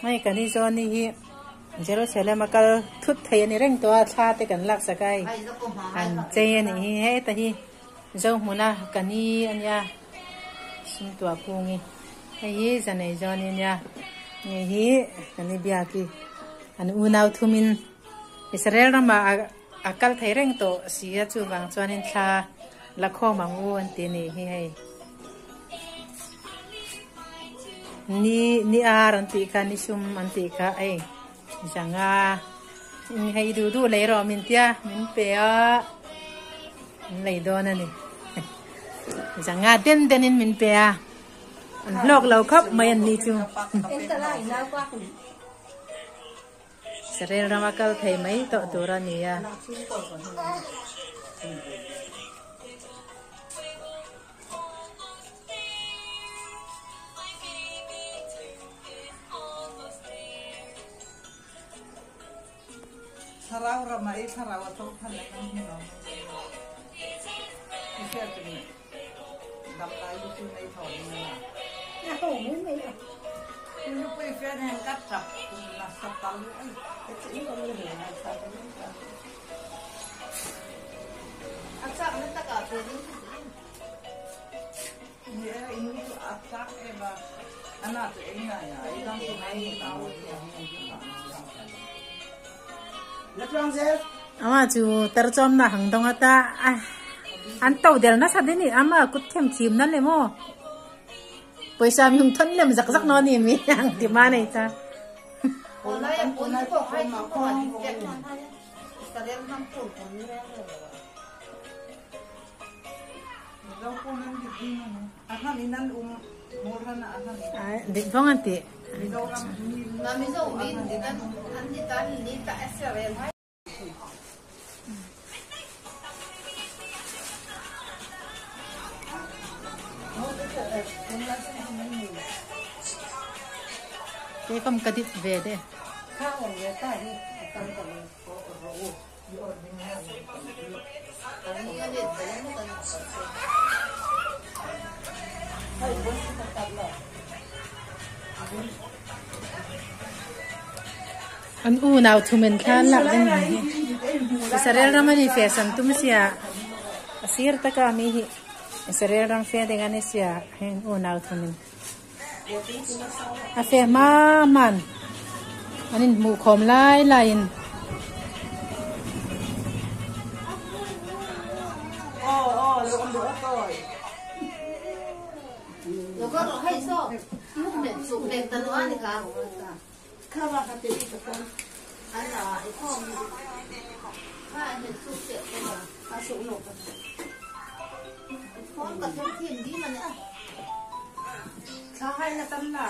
ไม่กันนี่โซนนี่ฮีเจรุเซเลมก็ทุบเทียนเร่งตัวชาติกันลักสกายอันเจนี่ให้แต่ฮีเจ้าหัวหน้ากันนี่อันยาสุนตัวกูงี้ให้ฮีจะในโซนนี่ยานี่ฮีกันนี่เบียกี้อันอุณาทุมินอิสราเอลเรามาakal thai reng to sia chu wang chuanin thla lakho mangu an ti ni hi hei ni ar an ti kha ni sum an ti kha ai janga in hei du lei ro min tia min pe a lei do na ni janga den in min pe a an lok lo khap mai an ni chu en ta lai na kwa ku Sarel ramakal thai mai to dura niya sarau ramai sarau atau phalangan ni no isya tuni dam lai tu nei thon ni na ho mu mai à ni pe fe ne kat sap na sap tal ai chỉ có người để làm sao acak ni tak apa ni ini tu acak eba anak tu ini ya idam tu mai tahu dia ni Letang sel. ama chu tarchom na hangdong ata an to del na sa dini ama kut them chim na le mo paisa mi hung thon lem zak no ni mi ang ti ma nei cha Onai onai ko hai ma ko ni ke ta dem nam ko ko ni re Daw po nang di mo. Aha minan mura na aha ni. ai dik bong anti na mi zo mi ni dan an ni ta ni ta Israel hai ke kam kadit ve de ka on ye ta ni ta ta ni ko ro u yo ni na ta ni ya le ta ni ta ni hai bo si ta ta la an u naw thumen khan lak den ni Israel ramani fashion tum sia asir taka mi hi Israel ram fe de ngane sia hen u naw thumen a fe ma man anin mu khom lai lain lo ndo toy. lo ko ro hai so mu me su me ta no ani ka ka ba ka te ta ko an la ai ko mi ha me su te ko ba ka su no ka ko ka te thiên đi mà nữa Sa hai na tan la.